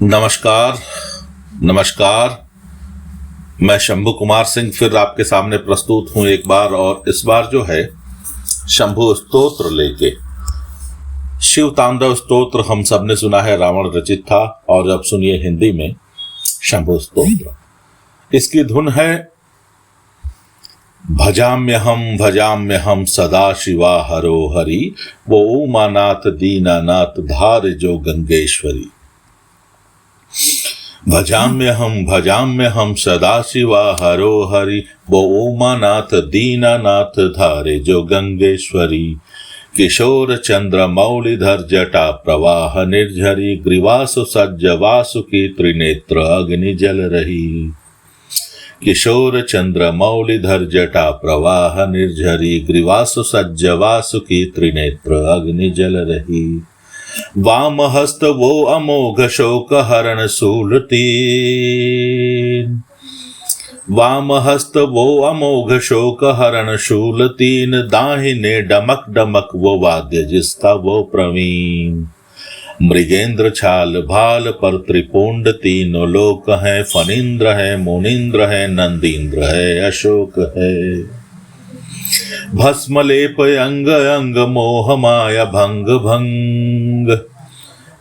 नमस्कार। नमस्कार। मैं शंभू कुमार सिंह फिर आपके सामने प्रस्तुत हूं एक बार, और इस बार जो है शंभू स्तोत्र लेके। शिव तांडव स्तोत्र हम सब ने सुना है, रावण रचित था, और अब सुनिए हिंदी में शंभू स्तोत्र। इसकी धुन है भजाम्यहम सदा शिवा हरो हरि, वो उमानाथ दीनानाथ धार जो गंगेश्वरी। भजाम्यहम सदा शिवा हरो हरि, वो उमानाथ दीनानाथ धारे जो गंगेश्वरी। किशोर चंद्र मौलिधर जटा प्रवाह निर्झरी, ग्रीवासु सज्ज वासुकी त्रिनेत्र अग्नि जल रही। किशोर चंद्र मौलिधर जटा प्रवाह निर्झरी, ग्रीवासु सज्ज वासुकी त्रिनेत्र अग्नि जल रही। वाम हस्त वो अमोघ शोक हरण शूल तीन, वाम हस्त वो अमोघ शोक हरण शूल तीन, दाहिने डमक डमक वो वाद्य जिसका वो प्रवीण। मृगेंद्र छाल भाल पर त्रिपुंड तीनों लोक है, फणींद्र है मुनींद्र है नंदींद्र है अशोक है। भस्म लेप अंग अंग मोह माया भंग भंग,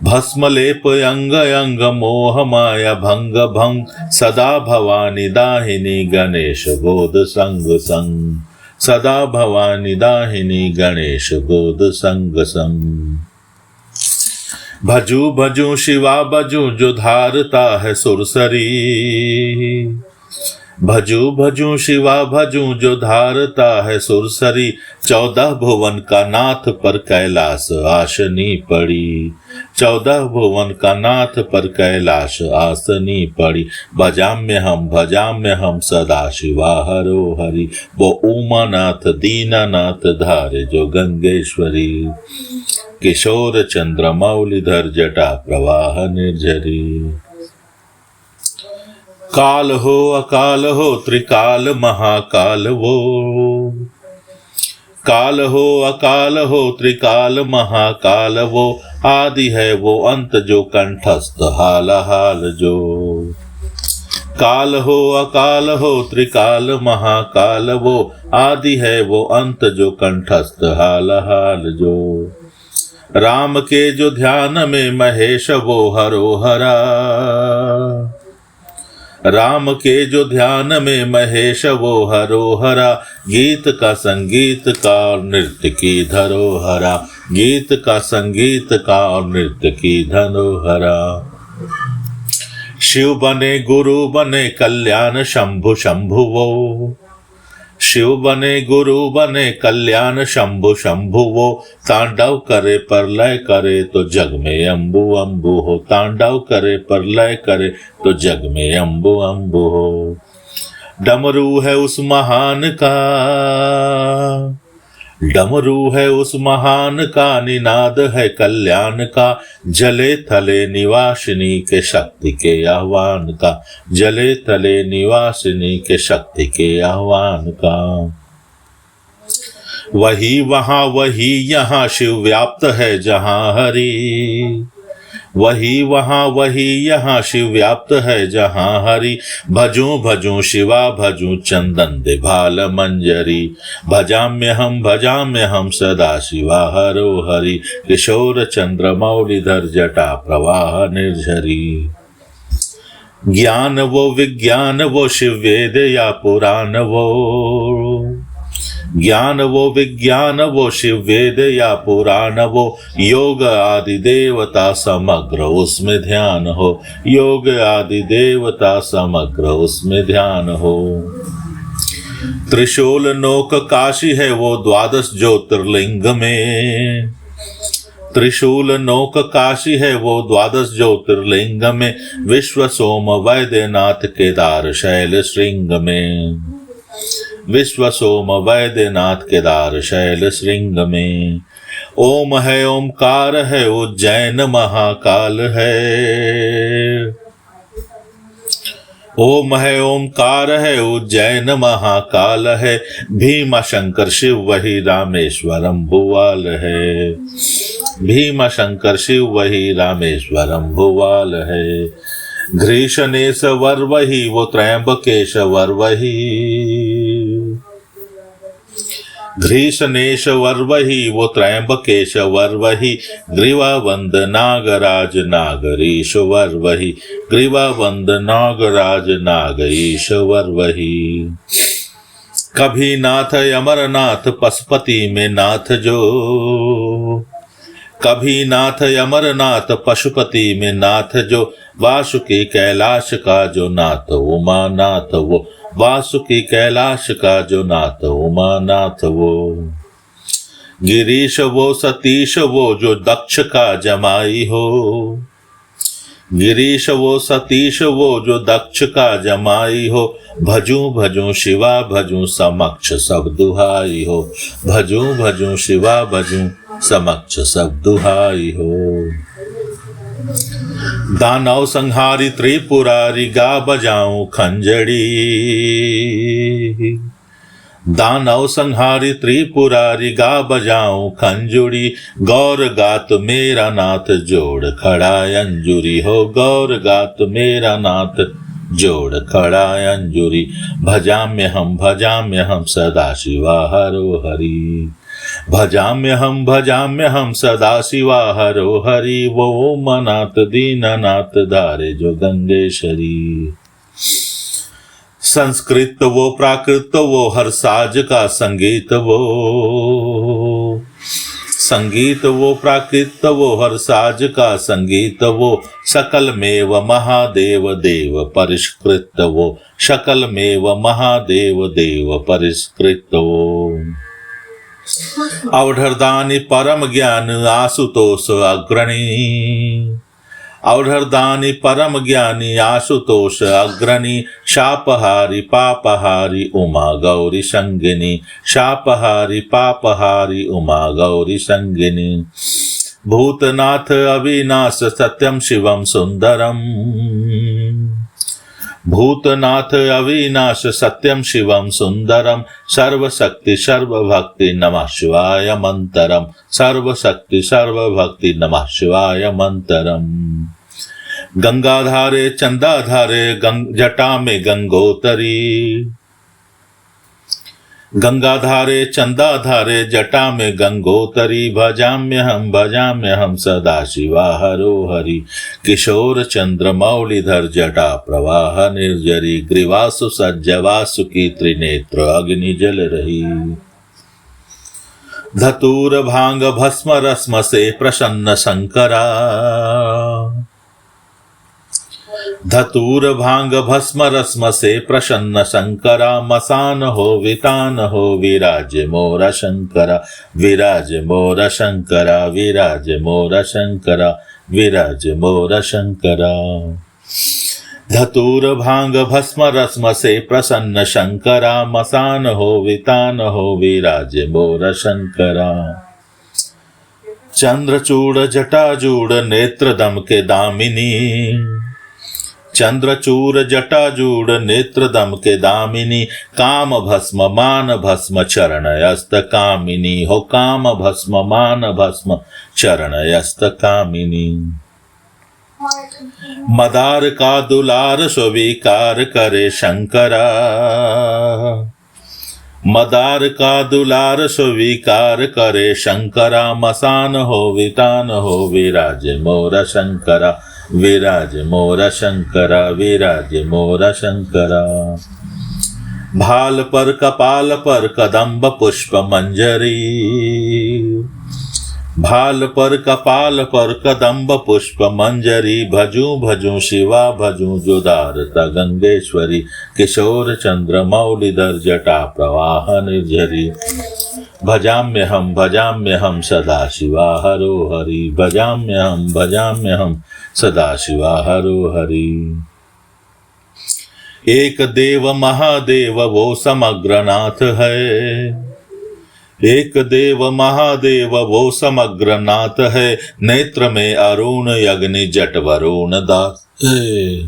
भस्म लेप अंग अंग मोह माया भंग भंग, सदा भवानी दाहिनी गणेश गोद संग संग, सदा भवानी दाहिनी गणेश गोद संग संग। भजू भजू शिवा भजू जो धारता है सुरसरी, भजू भजू शिवा भजू जो धारता है सुरसरी। 14 भुवन का नाथ पर कैलाश आसनी पड़ी, 14 भुवन का नाथ पर कैलाश आसनी पड़ी। भजाम्य हम सदा शिवा हरो हरि, वो उमानाथ दीनानाथ धारे जो गंगेश्वरी। किशोर चंद्र मौलिधर जटा प्रवाह निर्झरी। काल हो अकाल हो त्रिकाल महाकाल वो, काल हो अकाल हो त्रिकाल महाकाल वो। आदि है वो अंत जो कंठस्थ हाल हाल जो। काल हो अकाल हो त्रिकाल महाकाल वो, आदि है वो अंत जो कंठस्थ हाल हाल जो। राम के जो ध्यान में महेश वो हरो हरा, राम के जो ध्यान में महेश वो हरो हरा। गीत का संगीत का और नृत्य की धरोहरा, गीत का संगीत का और नृत्य की धरोहरा। शिव बने गुरु बने कल्याण शंभु शंभु वो, शिव बने गुरु बने कल्याण शंभु शंभु वो। तांडव करे प्रलय करे तो जग में अम्बु अम्बु हो, तांडव करे प्रलय करे तो जग में अम्बु अम्बु हो। डमरू है उस महान का, डमरू है उस महान का, निनाद है कल्याण का। जले थले निवासिनी के शक्ति के आह्वान का, जले थले निवासिनी के शक्ति के आह्वान का। वही वहाँ वही यहाँ शिव व्याप्त है जहाँ हरि, वही वहाँ वही यहाँ शिव व्याप्त है जहाँ हरि। भजूं भजूं शिवा भजूं चंदन दिभाल मंजरी, भजाम्य हम सदा शिवा हरो हरि। किशोर चंद्र मौलिधर जटा प्रवाह निर्झरी। ज्ञान वो विज्ञान वो शिव वेद या पुराण वो, ज्ञान वो विज्ञान वो शिव वेद या पुराण वो। योग आदि देवता समग्र उसमें ध्यान हो, योग आदि देवता समग्र उसमें ध्यान हो। त्रिशूल नोक काशी है वो 12 ज्योतिर्लिंग में, त्रिशूल नोक काशी है वो 12 ज्योतिर्लिंग में। विश्व सोम वैद्यनाथ केदार शैल श्रृंग में, विश्व सोम वैद्यनाथ केदार शैल श्रृंग में। ओम है ओमकार है उज्जैन महाकाल है, ओम है, ओमकार है, उज्जैन महाकाल है, भीमा शंकर शिव वही रामेश्वरम भुवाल है। भीमा शंकर शिव वही रामेश्वरम भुवाल है। घ्रीशनेश्वर वही, वो त्रयंबकेश्वर वही। घ्रीशनेश्वर वही, वो त्रयंबकेश्वर वही। ग्रीवावंद नागराज नागरीश्वर वही। ग्रीवावंद नागराज नागईश्वर वही। कभी नाथ अमरनाथ पशुपति में नाथ जो। कभी नाथ अमरनाथ पशुपति में नाथ जो। वासुकी कैलाश का जो नाथ उमानाथ वो। वासुकी कैलाश का जो नाथ उमानाथ वो। गिरीश वो सतीश वो जो दक्ष का जमाई हो। गिरीश वो सतीश वो जो दक्ष का जमाई हो। भजू भजू शिवा भजू समक्ष सब दुहाई हो। भजू भजू शिवा भजू समक्ष सब दुहाई हो। दानव संहारी त्रिपुरारी गा बजाऊं खंजड़ी। दानव संहारी त्रिपुरारी गा बजाऊं खंजुड़ी। गौर गात मेरा नाथ जोड़ खड़ा अंजुरी हो। गौर गात मेरा नाथ जोड़ खड़ा अंजुरी। भजाम्य हम सदा शिवा हरो हरि। भजाम्य हम सदा शिवा हरो हरि। वो मनाथ दीननाथ धारे जो गंगेश्वरी। संस्कृत वो प्राकृत वो हर साज का संगीत वो। संगीत वो प्राकृत वो हर साज का संगीत वो। सकल मेव महादेव देव परिष्कृत वो। सकल मेव महादेव देव परिष्कृत वो। अवधरदानी परम ज्ञान आशुतोष अग्रणी। अवधरदानी परम ज्ञानी आशुतोष अग्रणी। शापहारी पापहारी उमा गौरी संगिनी। शापहारी पापहारी उमा गौरी संगिनी। भूतनाथ अविनाश सत्यम शिवम सुंदरम। भूतनाथ अविनाश सत्यम शिवम सुंदरम। सर्वशक्ति सर्वभक्ति नमः शिवाय मंतरम। सर्वशक्ति सर्वभक्ति नमः शिवाय मंतरम। गंगाधारे चंदाधारे जटा में गंगोतरी। गंगाधारे चंदाधारे जटा में गंगोतरी। भजाम्य हम सदा शिवा हरो हरि। किशोर चंद्र मौलिधर जटा प्रवाह निर्जरी। ग्रीवासु सज्जवासु की त्रिनेत्र अग्नि जल रही। धतूर भांग भस्म रस्म से प्रसन्न शंकरा। धतूर भांग भस्म रस्म से प्रसन्न शंकरा। मसान हो वितान हो विराज मोरा शंकरा। विराज मोरा शंकरा। विराज मोरा शंकरा। विराज मोरा शंकरा। धतूर भांग भस्म रस्म से प्रसन्न शंकरा। मसान हो वितान हो विराज मोरा शंकरा। चंद्रचूड़ जटाजूड़ नेत्र दम के दामिनी। चंद्रचूर जटाजूड़ नेत्र दम के दामिनी। काम भस्म मान भस्म चरण यस्त कामिनी हो। काम भस्म मान भस्म चरण यस्त कामिनी। मदार का दुलार स्वीकार करे शंकरा। मदार का दुलार स्वीकार करे शंकरा। मसान हो वितान हो विराज मोरा शंकरा। विराज मोरा शंकरा। विराज मोरा शंकरा। भाल पर कपाल पर कदम्ब पुष्प मंजरी। भाल पर कपाल पर कदम्ब पुष्प मंजरी। भजू भजू शिवा भजू जुदारता गंगेश्वरी। किशोर चंद्र मौलिधर जटा प्रवाह निर्झरी। भजाम्य हम सदा शिवा हरो हरि। भजाम्य हम सदा शिवा हरो हरि। एक देव महादेव वो समग्र नाथ है। एक देव महादेव वो समग्र नाथ है। नेत्र में अरुण अग्नि जट वरुण दात है।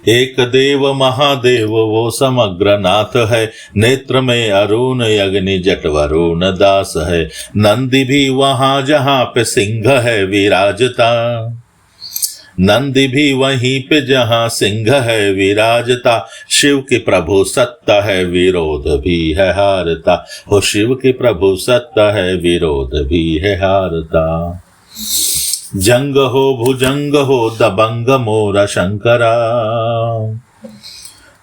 एक देव महादेव वो समग्र नाथ है, नेत्र में अरुण अग्नि जट वरुण दास है। नंदी भी वहां जहां पे सिंह है विराजता, नंदी भी वहीं पे जहां सिंह है विराजता। शिव की प्रभु सत्ता है विरोध भी है हारता, हो शिव की प्रभु सत्ता है विरोध भी है हारता। जंग हो भुजंग हो दबंग मोरा शंकरा,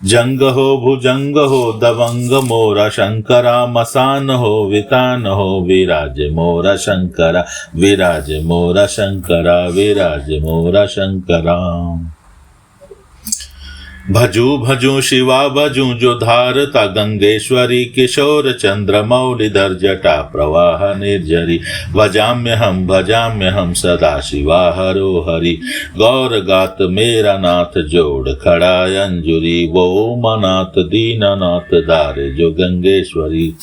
जंग हो भुजंग हो दबंग मोरा शंकरा। मसान हो वितान हो विराज मोरा शंकरा, विराज मोरा शंकरा, विराज मोरा शंकरा। भजू भजू शिवा भजू जो धारता गंगेश्वरी, किशोर चंद्र मौलिधर जटा प्रवाह निर्जरी। भजाम्य हम सदा शिवा हरो हरि, गौर गात मेरा नाथ जोड़ खड़ा अंजुरी। वो मनाथ दीनानाथ धारे जो गंगेश्वरी।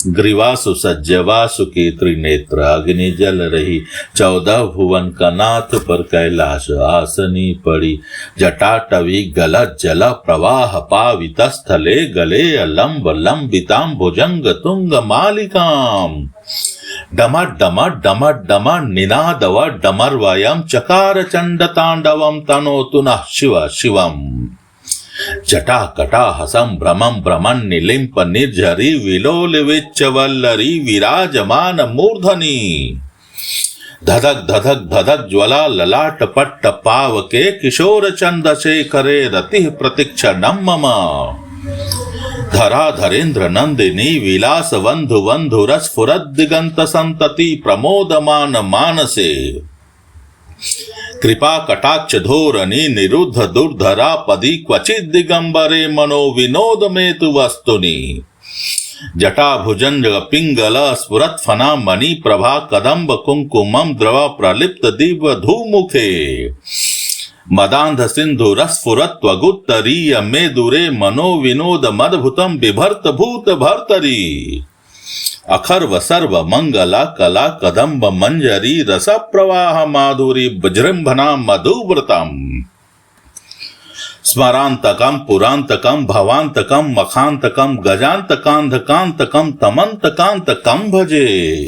ग्रीवासु सज्ज वासुकी त्रिनेत्र अग्नि जल रही, 14 भुवन का नाथ पर कैलाश आसनी पड़ी। जटाटवी गलत जल प्रवाह पावित स्थले, गले अलंब लंबिताम भुजंग तुंग मालिकाम। डमर डमर डमर डमर निनादव डमर्वयम, चकार चंड तांडवम तनोतु नः शिव शिवम। जटा कटा हसम भ्रमं भ्रमण निलिंप निर्झरी, विलोल विच्चवल्लरी विराजमान मूर्धनी। धधक धधक धधक ज्वला ललाट पट्ट पावके, किशोर चंद शेखरे रति प्रतीक्षणं मम। धरा धरेन्द्र नंदिनी विलास वंधु वंधु रस फुरद दिगंत संतति, प्रमोदमान मानसे। कृपा कटाक्ष धोरणी निरुद्ध दुर्धरा पदी, क्वचित दिगंबरे मनो विनोद में तु वस्तुनि। जटा भुजंग पिंगल स्फुरत फना मणि प्रभा, कदम्ब कुंकुमम द्रव प्रलिप्त दिव्य धूमुखे। मदांध सिंधु रसफुरत त्वगुत्तरीय मे दूरे, मनो विनोद मदभुतम बिभर्त भूत भर्तरी। अखर्व सर्व मंगला कला कदम्ब मंजरी, रस प्रवाह माधुरी विजृंभणा मधुव्रतम। स्मरांतकम पुरांतकम भवांतकम मखांतकम, गजांतकांधकांतकम तमंतकांतकम भजे।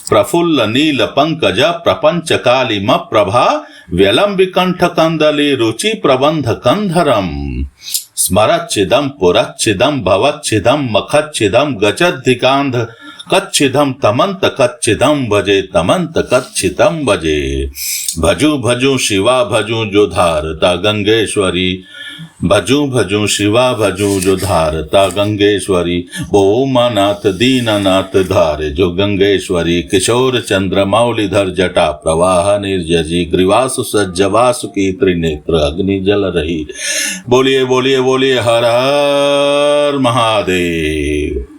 प्रफुल्ल नील पंकज प्रपंच कालिम प्रभा, व्यलंबिकंठ कंदली रुचि प्रबंध कंधरम। स्मरच्छिदम पुरच्छिदम भवच्छिदम मखच्छिदम, गजद्धिकांध कच्छिदम तमंत कच्छिदम भजे, तमंत कच्छिदम भजे। भजू भजू शिवा भजू जो धारता गंगेश्वरी, भजू भजू शिवा भजू जो धारता गंगेश्वरी। ओमानाथ दीनानाथ धारे जो गंगेश्वरी, किशोर चंद्र मौलिधर जटा प्रवाह निर्जरी। ग्रीवासु सज्ज वासुकी त्रिनेत्र अग्नि जल रही। बोलिए बोलिए बोलिए हर हर महादेव।